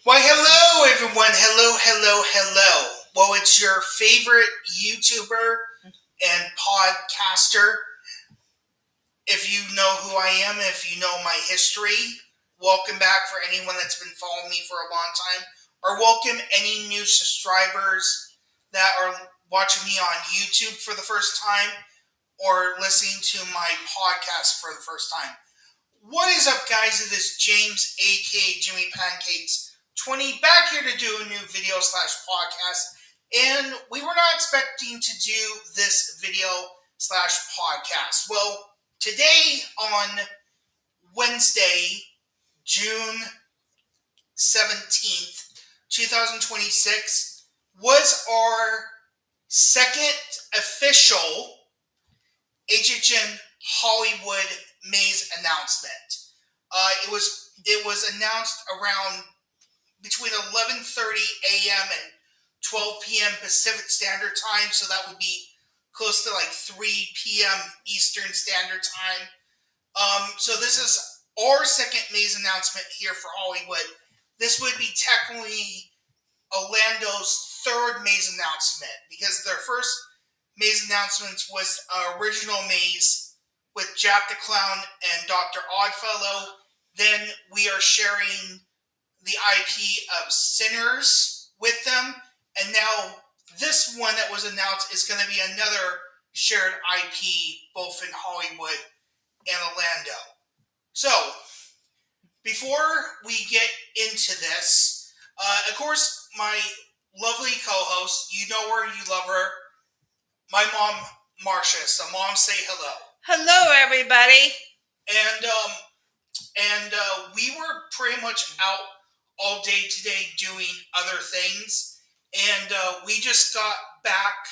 Why, hello, everyone. Hello. Well, it's your favorite YouTuber and podcaster. If you know who I am, if you know my history, welcome back for anyone that's been following me for a long time, or welcome any new subscribers that are watching me on YouTube for the first time or listening to my podcast for the first time. What is up, guys? It is James, aka Jimmy Pancakes 20, back here to do a new video / podcast. And we were not expecting to do this video / podcast. Well, today on Wednesday, June 17th, 2026, was our second official HHN Hollywood Maze announcement. It was announced around between 11:30 a.m. and 12 p.m. Pacific Standard Time, so that would be close to like 3 p.m. Eastern Standard Time. So this is our second maze announcement here for Hollywood. This would be technically Orlando's third maze announcement, because their first maze announcements was original maze with Jack the Clown and Dr. Oddfellow. Then we are sharing the IP of Sinners with them. And now this one that was announced is going to be another shared IP both in Hollywood and Orlando. So, before we get into this, of course, my lovely co-host, you know her, you love her, my mom, Marsha. So, Mom, say hello. Hello, everybody. And we were pretty much out all day today doing other things. And we just got back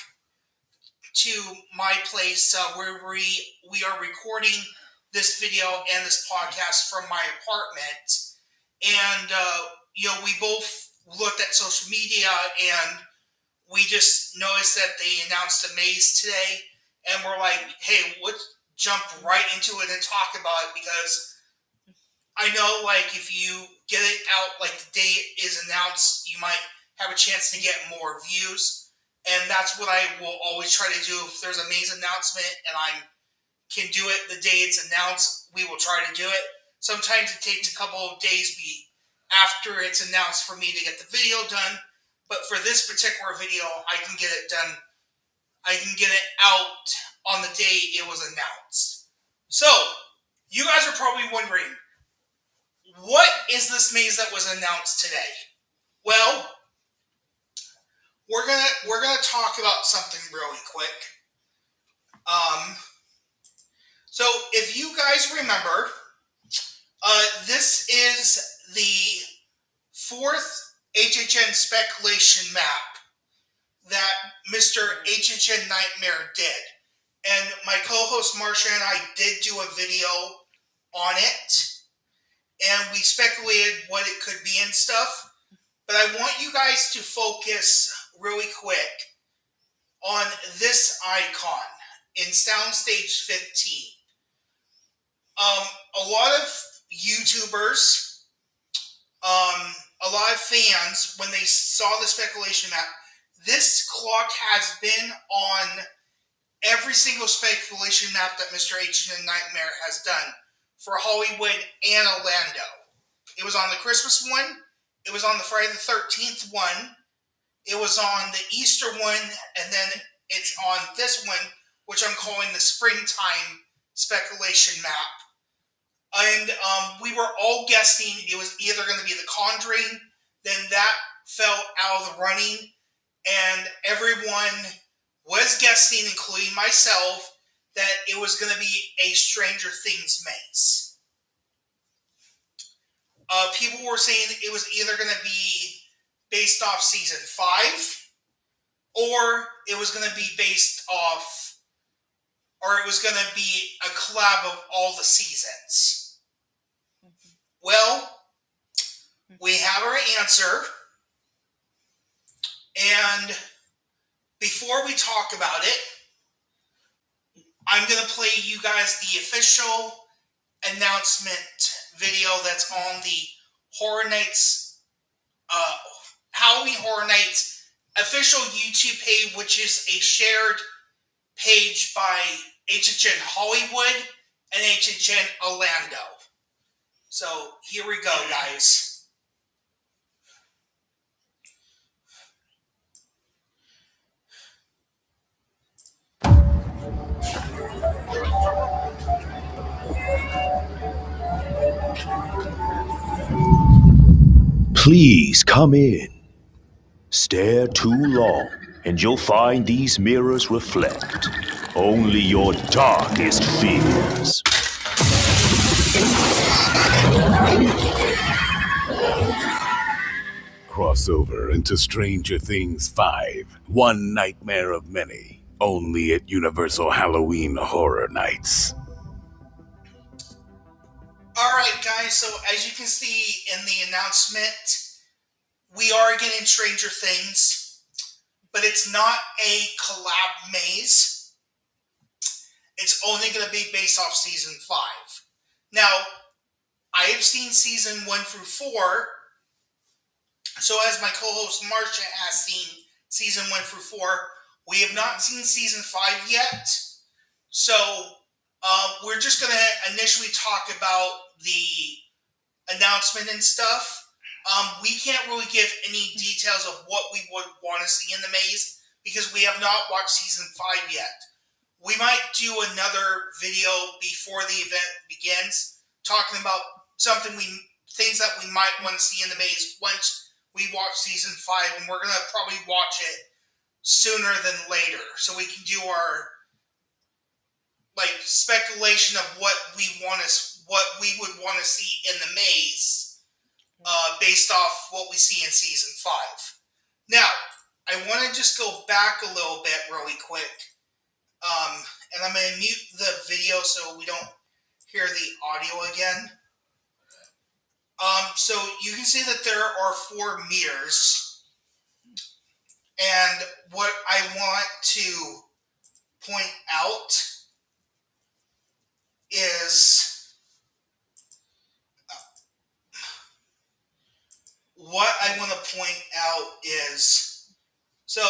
to my place where we are recording this video and this podcast from my apartment. And, we both looked at social media and we just noticed that they announced a maze today. And we're like, hey, let's jump right into it and talk about it, because I know, like, if you get it out, like, the day it is announced, you might have a chance to get more views. And that's what I will always try to do. If there's a maze announcement and I can do it the day it's announced, we will try to do it. Sometimes it takes a couple of days after it's announced for me to get the video done. But for this particular video, I can get it done. I can get it out on the day it was announced. So, you guys are probably wondering, what is this maze that was announced today? Well, we're gonna talk about something really quick. So if you guys remember, this is the fourth HHN speculation map that Mr. HHN Nightmare did. And my co-host Marsha and I did do a video on it. And we speculated what it could be and stuff. But I want you guys to focus really quick on this icon in Soundstage 15. A lot of YouTubers, a lot of fans, when they saw the speculation map, this clock has been on every single speculation map that Mr. HHN Nightmare has done for Hollywood and Orlando. It was on the Christmas one. It was on the Friday the 13th one. It was on the Easter one. And then it's on this one, which I'm calling the Springtime Speculation Map. And we were all guessing it was either going to be The Conjuring. Then that fell out of the running. And everyone was guessing, including myself, that it was going to be a Stranger Things maze. People were saying it was either going to be based off season 5, or it was going to be based off, or it was going to be a collab of all the seasons. Well, we have our answer. And before we talk about it, I'm going to play you guys the official announcement video that's on the Horror Nights Halloween Horror Nights official YouTube page, which is a shared page by HHN Hollywood and HHN Orlando. So here we go, guys. Please come in. Stare too long, and you'll find these mirrors reflect only your darkest fears. Crossover into Stranger Things 5, one nightmare of many, only at Universal Halloween Horror Nights. Alright, guys, so as you can see in the announcement, we are getting Stranger Things, but it's not a collab maze. It's only going to be based off season 5. Now, I have seen season 1 through 4, so as my co-host Marsha has seen season 1 through 4, we have not seen season 5 yet. So, we're just going to initially talk about the announcement and stuff. We can't really give any details of what we would want to see in the maze because we have not watched season 5 yet. We might do another video before the event begins, talking about things that we might want to see in the maze once we watch season 5, and we're gonna probably watch it sooner than later, so we can do our speculation of what we would want to see in the maze, based off what we see in season 5. Now, I want to just go back a little bit really quick, and I'm going to mute the video so we don't hear the audio again. So you can see that there are 4 mirrors, and what I want to point out is so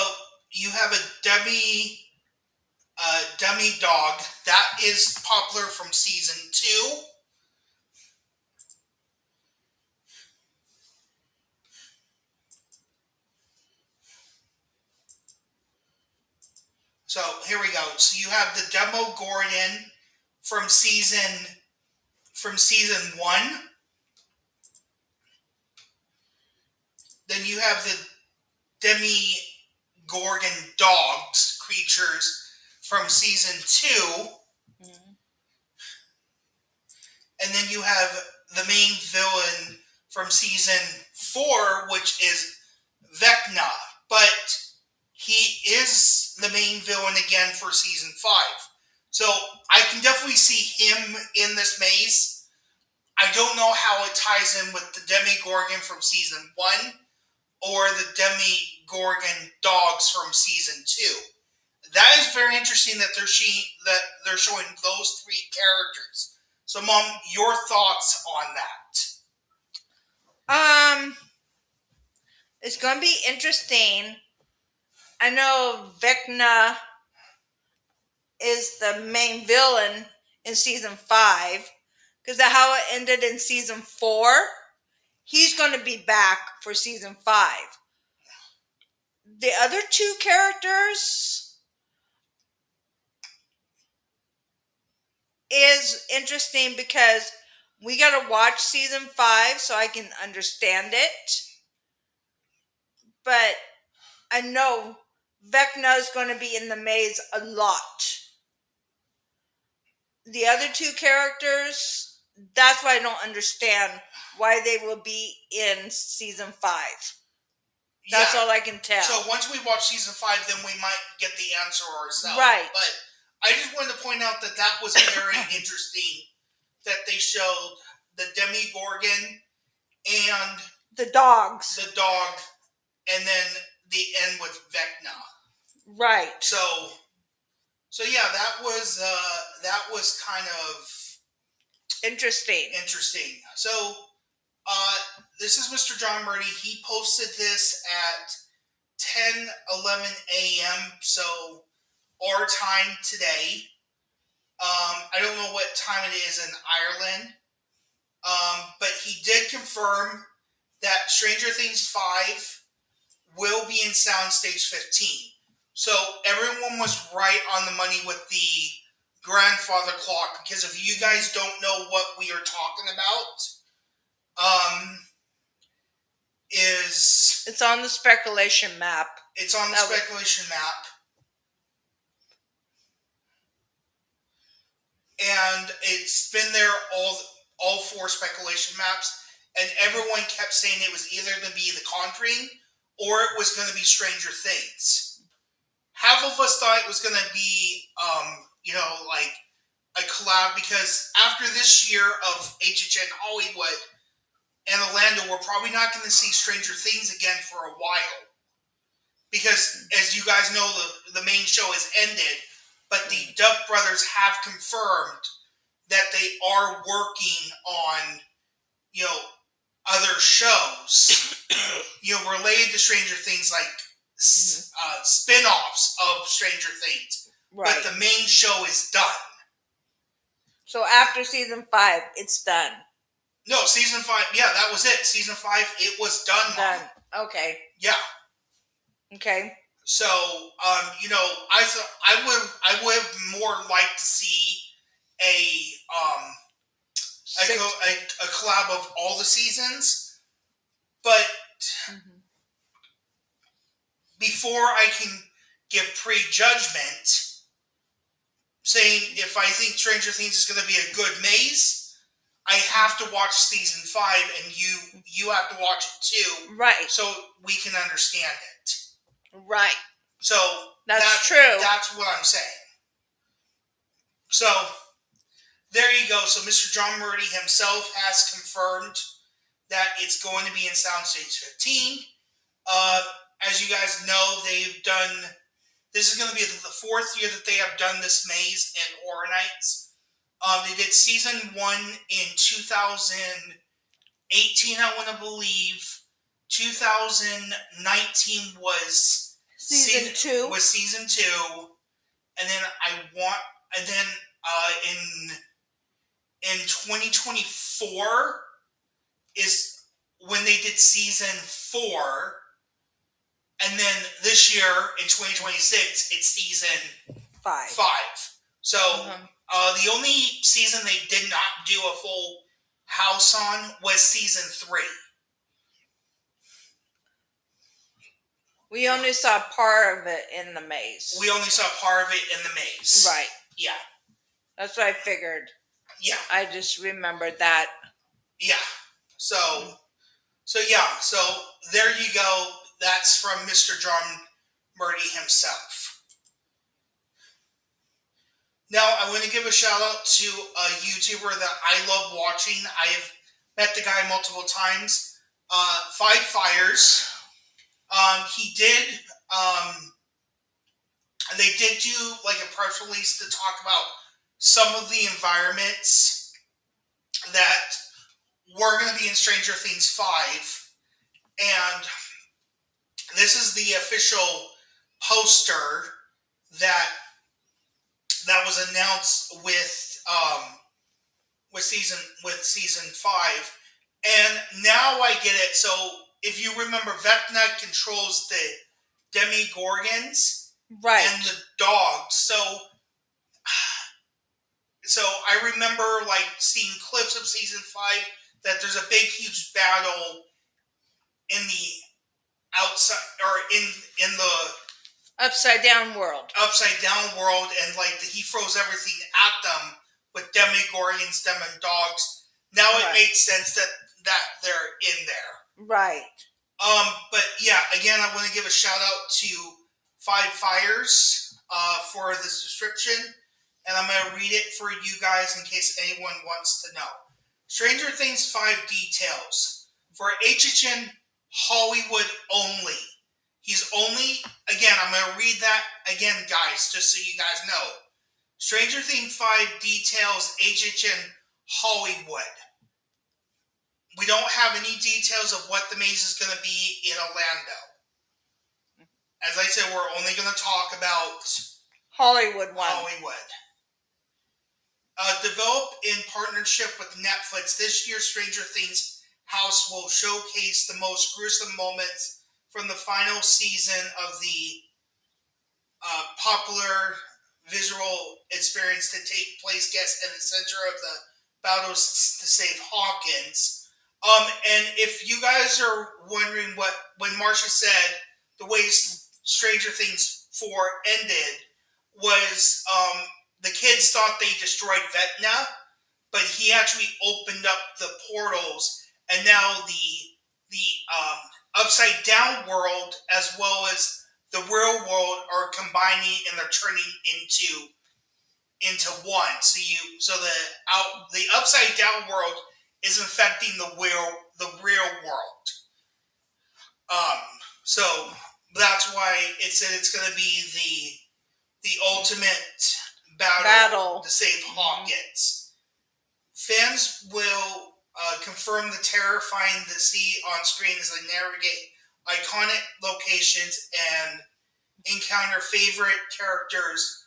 you have a dummy dog that is popular from season 2. So here we go. So you have the Demogorgon from season 1. Then you have the Demogorgon creatures from season 2. Mm-hmm. And then you have the main villain from season 4, which is Vecna. But he is the main villain again for season 5. So I can definitely see him in this maze. I don't know how it ties in with the Demogorgon from season 1 or the Demogorgon dogs from season 2. That is very interesting that they're showing those 3 characters. So, Mom, your thoughts on that? It's going to be interesting. I know Vecna is the main villain in season 5 because of how it ended in season 4. He's going to be back for season 5. The other 2 characters is interesting because we got to watch season 5 so I can understand it. But I know Vecna is going to be in the maze a lot. The other 2 characters, that's why I don't understand why they will be in season 5. That's all I can tell. So once we watch season 5, then we might get the answer ourselves. Right. But I just wanted to point out that was very interesting that they showed the Demogorgon and the dogs. The dog, and then the end with Vecna. Right. So yeah, that was kind of interesting. So This is Mr. John Murdy. He posted this at 10:11 a.m. So our time today. I don't know what time it is in Ireland, but he did confirm that Stranger Things 5 will be in Soundstage 15. So everyone was right on the money with the grandfather clock, because if you guys don't know what we are talking about, It's on the speculation map. It's on the speculation map. And it's been there all 4 speculation maps, and everyone kept saying it was either going to be The Conjuring or it was going to be Stranger Things. Half of us thought it was going to be, like a collab, because after this year of HHN Hollywood and Orlando, we're probably not going to see Stranger Things again for a while. Because, as you guys know, the main show has ended, but the Duck brothers have confirmed that they are working on, other shows, related to Stranger Things, like spin-offs of Stranger Things. Right. But the main show is done. So after season 5, it's done. No, season 5, yeah, that was it. Season 5, it was done. Done. Okay. Yeah. Okay. So, I would more like to see a collab of all the seasons, but before I can give prejudgment, saying if I think Stranger Things is going to be a good maze, I have to watch season 5, and you have to watch it too, right? So we can understand it. Right. So that's true. That's what I'm saying. So there you go. So Mr. John Murdy himself has confirmed that it's going to be in Soundstage 15. As you guys know, they've done. This is going to be the 4th year that they have done this maze and Horror Nights. They did season 1 in 2018, I want to believe. 2019 was season 2. Was season 2, and then in 2024 is when they did season 4, and then this year in 2026 it's season 5. So the only season they did not do a full house on was season 3. We only saw part of it in the maze. Right. Yeah. That's what I figured. Yeah. I just remembered that. Yeah. So there you go. That's from Mr. John Murdy himself. Now, I want to give a shout out to a YouTuber that I love watching. I have met the guy multiple times. 5 Fires. He did, they did do like a press release to talk about some of the environments that were going to be in Stranger Things 5. And this is the official poster that was announced with season 5. And now I get it. So if you remember, Vecna controls the Demogorgons, right, and the dogs. So I remember like seeing clips of season 5 that there's a big, huge battle in the outside, or in the upside down world, and like he throws everything at them with Demogorgons, them and dogs. Now it makes sense that they're in there. Right. But yeah, again, I want to give a shout out to 5 Fires for this description, and I'm going to read it for you guys in case anyone wants to know. Stranger Things 5 details for HHN Hollywood only. He's only, again, I'm going to read that again, guys, just so you guys know. Stranger Things 5 details HHN Hollywood. we don't have any details of what the maze is going to be in Orlando. As I said, we're only going to talk about Hollywood one. Hollywood. Developed in partnership with Netflix, this year's Stranger Things house will showcase the most gruesome moments from the final season of the popular visual experience to take place guests in the center of the battles to save Hawkins. And if you guys are wondering what, when Marsha said the way Stranger Things 4 ended was the kids thought they destroyed Vecna, but he actually opened up the portals, and now the upside down world as well as the real world are combining and they're turning into one. So the upside down world is infecting the real world. So that's why it said it's going to be the ultimate battle to save Hawkins. Fans will confirm the terrifying to see on screen as they navigate iconic locations and encounter favorite characters,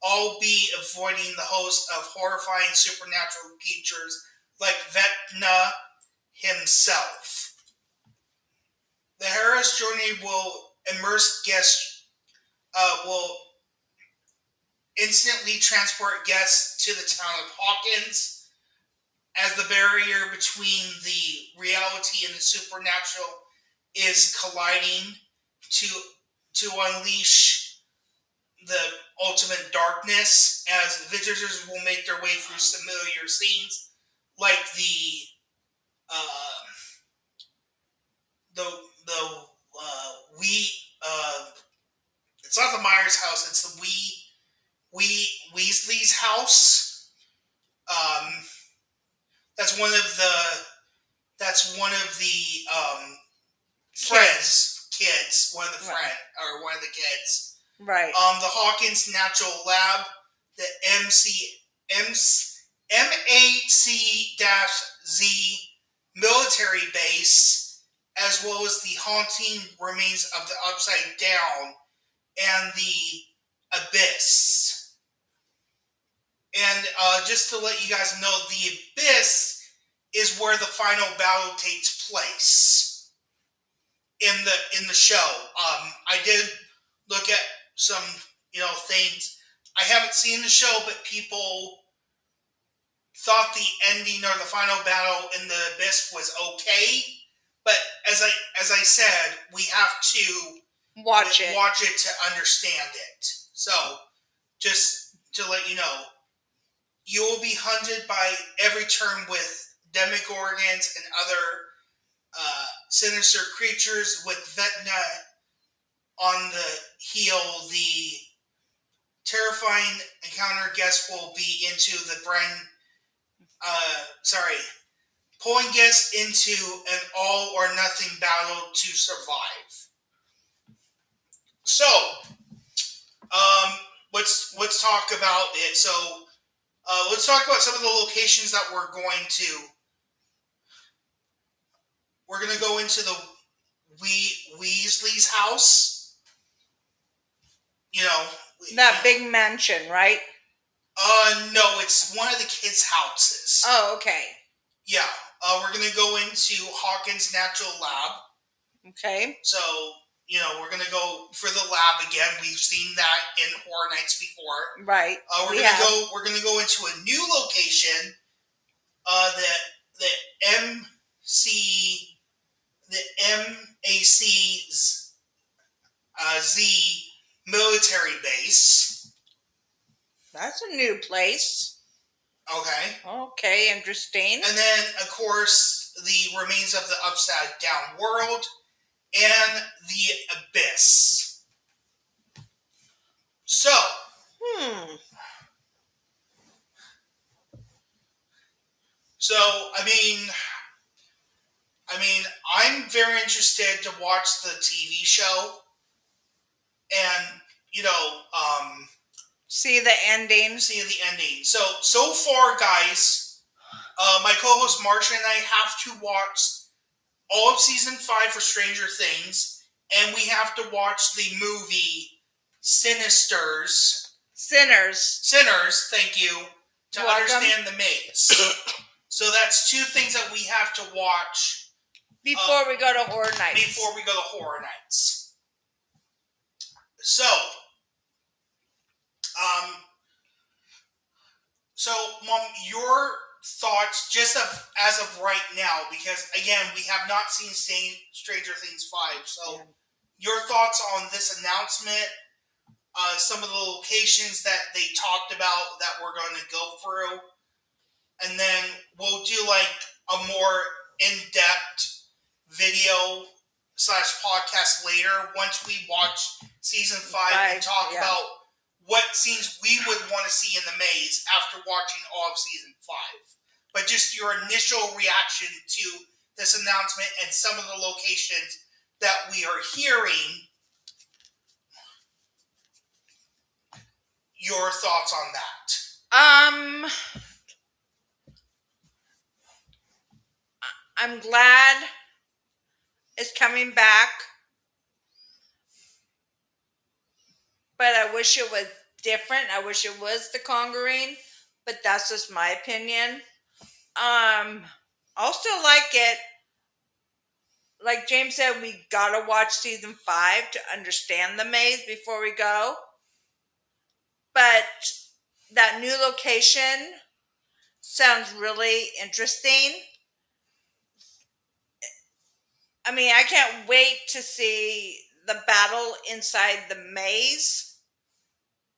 all be avoiding the host of horrifying supernatural creatures like Vecna himself. The Harris journey will immerse guests, will instantly transport guests to the town of Hawkins, as the barrier between the reality and the supernatural is colliding to unleash the ultimate darkness, as visitors will make their way through familiar scenes like it's not the Myers house, it's the Weasley's house. That's one of the kids. One of the kids. Right. The Hawkins Natural Lab, the MAC-Z military base, as well as the haunting remains of the Upside Down and the Abyss. And just to let you guys know, the Abyss is where the final battle takes place in the show. I did look at some things. I haven't seen the show, but people thought the ending or the final battle in the Abyss was okay. But as I said, we have to watch it to understand it. So just to let you know, you will be hunted by every turn with demogorgons and other sinister creatures. With Vecna on the heel, the terrifying encounter guests will be into the pulling guests into an all or nothing battle to survive. So, let's talk about it. So, let's talk about some of the locations that we're going to. We're going to go into the Weasley's house. That big mansion, right? No, it's one of the kids' houses. Oh, okay. Yeah. We're going to go into Hawkins Natural Lab. Okay. So, we're going to go for the lab again. We've seen that in Horror Nights before. Right. We're going to go into a new location. The MAC-Z military base. That's a new place. Okay. Okay, interesting. And then, of course, the remains of the Upside Down world and the Abyss. So. So, I mean, I'm very interested to watch the TV show. And, see the ending. So far, guys, My co-host Marsha and I have to watch all of season 5 for Stranger Things, and we have to watch the movie Sinners, thank you, to understand the maze. So that's 2 things that we have to watch before we go to Horror Nights. So, Mom, your thoughts just as of right now, because again, we have not seen Stranger Things 5. So, your thoughts on this announcement, some of the locations that they talked about that we're going to go through, and then we'll do like a more in-depth video / podcast later once we watch season 5 and talk about what scenes we would want to see in the maze after watching all of season 5. But just your initial reaction to this announcement and some of the locations that we are hearing, your thoughts on that. I'm glad it's coming back, but I wish it was different. I wish it was The Conjuring, but that's just my opinion. I'll still like it. Like James said, we gotta watch season 5 to understand the maze before we go. But that new location sounds really interesting. I mean, I can't wait to see the battle inside the maze.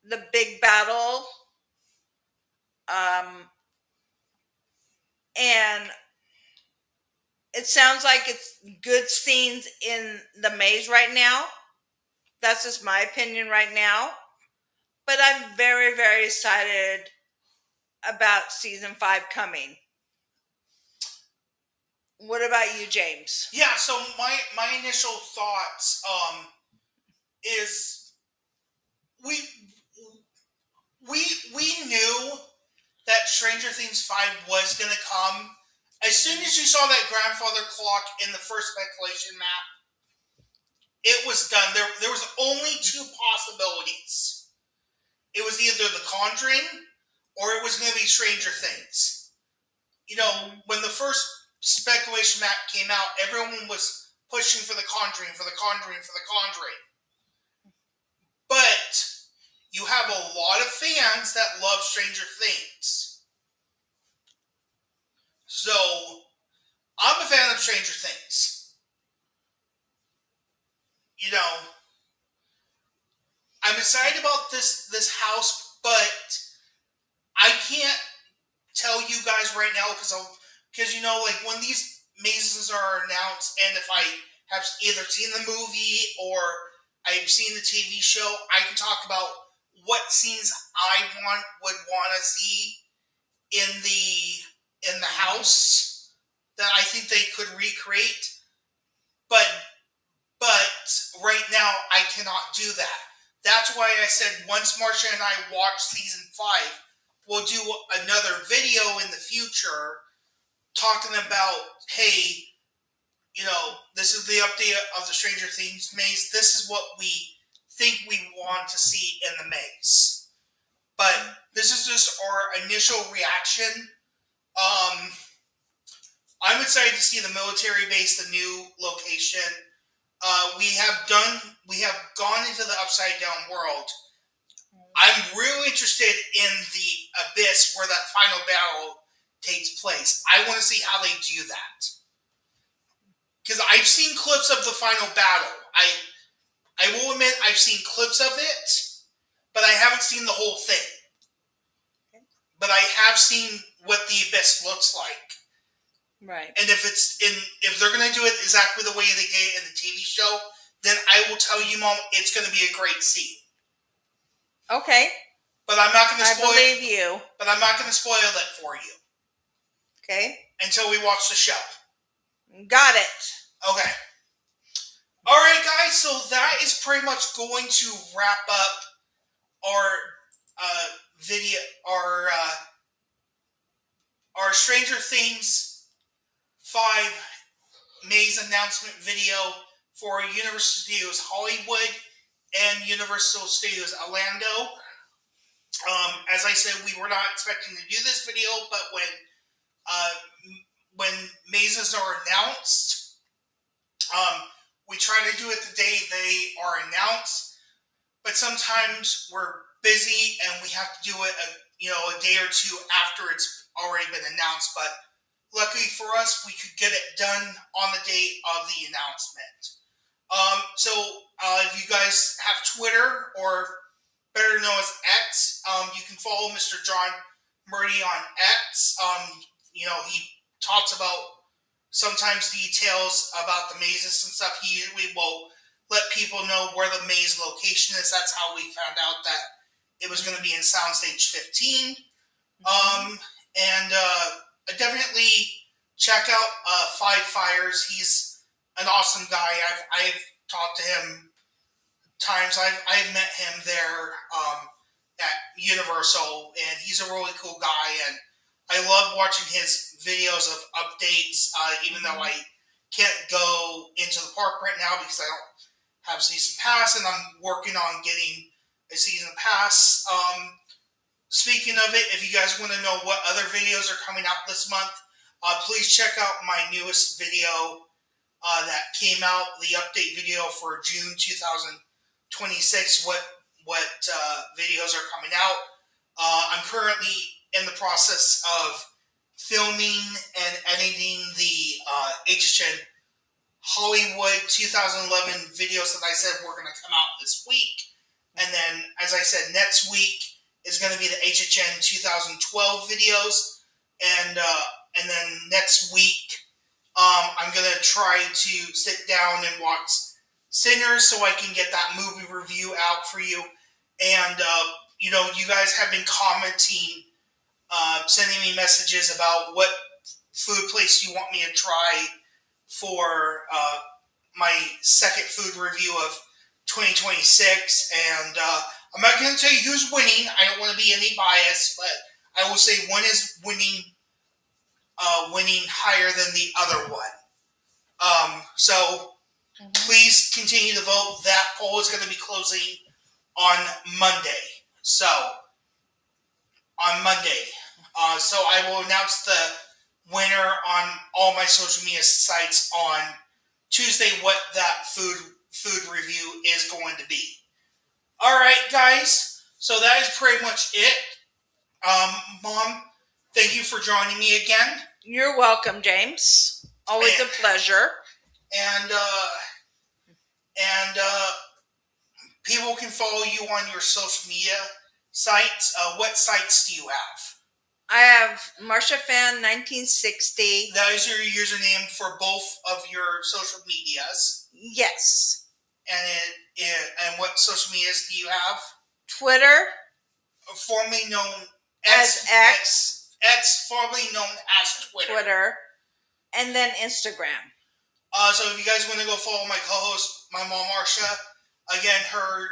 The big battle. And it sounds like it's good scenes in the maze right now. That's just my opinion right now. But I'm very, very excited about season 5 coming. What about you, James? Yeah, so my initial thoughts is we knew that Stranger Things 5 was going to come. As soon as you saw that grandfather clock in the first speculation map, it was done. There was only 2 possibilities. It was either The Conjuring or it was going to be Stranger Things. You know, when the first speculation map came out, everyone was pushing for The Conjuring, for The Conjuring, for The Conjuring. But you have a lot of fans that love Stranger Things. So, I'm a fan of Stranger Things. You know, I'm excited about this house, but I can't tell you guys right now because you know, like when these mazes are announced, and if I have either seen the movie or I've seen the TV show, I can talk about what scenes I would want to see in the house that I think they could recreate. But right now I cannot do that. That's why I said once Marsha and I watch season 5, we'll do another video in the future talking about, hey, you know, this is the update of the Stranger Things maze. This is what we think we want to see in the maze. But this is just our initial reaction. I'm excited to see the military base, the new location. We have gone into the upside down world. I'm really interested in the abyss where that final battle takes place. I want to see how they do that. Because I've seen clips of the final battle. I will admit I've seen clips of it, but I haven't seen the whole thing. But I have seen what the abyss looks like. Right. And if they're going to do it exactly the way they did it in the TV show, then I will tell you, Mom, it's going to be a great scene. Okay. But I'm not going to spoil. I believe you. But I'm not going to spoil that for you. Okay. Until we watch the show. Got it. Okay. All right, guys. So that is pretty much going to wrap up our video, our our Stranger Things 5 Maze announcement video for Universal Studios Hollywood and Universal Studios Orlando. As I said, we were not expecting to do this video, but when mazes are announced, we try to do it the day they are announced. But sometimes we're busy and we have to do it a day or two after it's already been announced. But luckily for us, we could get it done on the date of the announcement. So if you guys have Twitter, or better known as X, you can follow Mr. John Murdy on X. He talks about sometimes details about the mazes and stuff. He usually will let people know where the maze location is. That's how we found out that it was going to be in Soundstage 15. And definitely check out Five Fires. He's an awesome guy. I've talked to him times. I've met him there at Universal, and he's a really cool guy. And I love watching his videos of updates, even though I can't go into the park right now because I don't have a season pass, and I'm working on getting a season pass. Speaking of it, if you guys want to know what other videos are coming out this month, please check out my newest video that came out, the update video for June 2026, what videos are coming out. I'm currently in the process of filming and editing the HHN Hollywood 2011 videos that I said were going to come out this week. And then, as I said, next week is going to be the HHN 2012 videos. And then next week, I'm going to try to sit down and watch Sinners so I can get that movie review out for you. And, you guys have been commenting, sending me messages about what food place you want me to try for my second food review of 2026. And I'm not going to tell you who's winning. I don't want to be any bias, but I will say one is winning higher than the other one. So please continue to vote. That poll is going to be closing on Monday. So so I will announce the winner on all my social media sites on Tuesday, what that food review is going to be. All right, guys. So that is pretty much it. Mom, thank you for joining me again. You're welcome, James. Always a pleasure. And people can follow you on your social media sites. What sites do you have? I have Marsha Fan 1960. That is your username for both of your social medias. Yes. And what social medias do you have? Twitter. Formerly known as X. X, formerly known as Twitter. And then Instagram. So if you guys want to go follow my co-host, my mom Marsha, again, her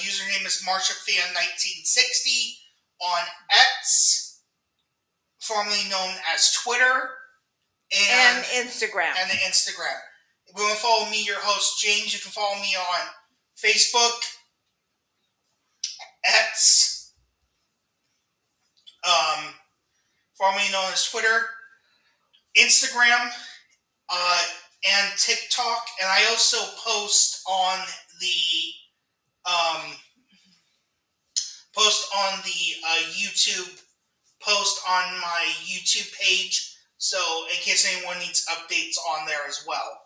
username is MarshaFan1960 on X, formerly known as Twitter, and Instagram. And Instagram. If you want to follow me, your host James, you can follow me on Facebook, X, formerly known as Twitter, Instagram, and TikTok. And I also post on the YouTube, post on my YouTube page. So in case anyone needs updates on there as well.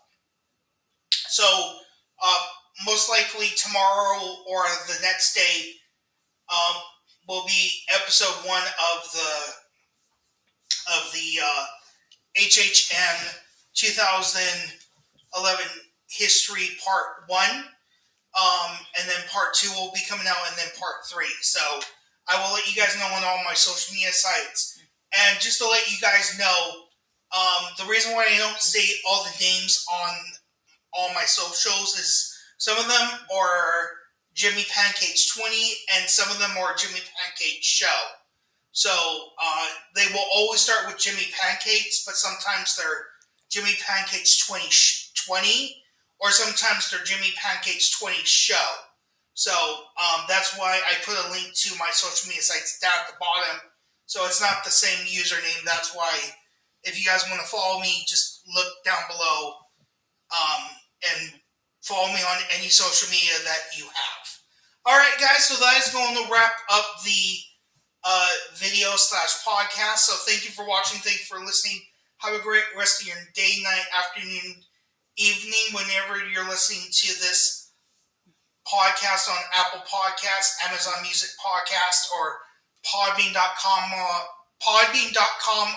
So most likely tomorrow or the next day will be episode 1 of the HHN 2011 History Part 1. And then Part 2 will be coming out, and then Part 3. So I will let you guys know on all my social media sites. And just to let you guys know, the reason why I don't say all the names on all my socials is some of them are Jimmy Pancakes 20, and some of them are Jimmy Pancakes Show. So they will always start with Jimmy Pancakes, but sometimes they're Jimmy Pancakes 2020, or sometimes they're Jimmy Pancakes 20 Show. So that's why I put a link to my social media sites down at the bottom. So it's not the same username. That's why if you guys want to follow me, just look down below and follow me on any social media that you have. All right, guys. So that is going to wrap up the video / podcast. So thank you for watching. Thank you for listening. Have a great rest of your day, night, afternoon, evening, whenever you're listening to this podcast on Apple Podcasts, Amazon Music Podcast, or Podbean.com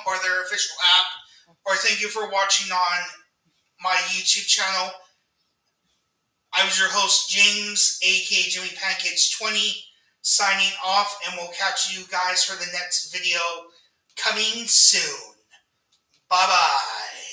or their official app. Or thank you for watching on my YouTube channel. I was your host, James, aka Jimmy Pancakes 20, signing off, and we'll catch you guys for the next video coming soon. Bye-bye.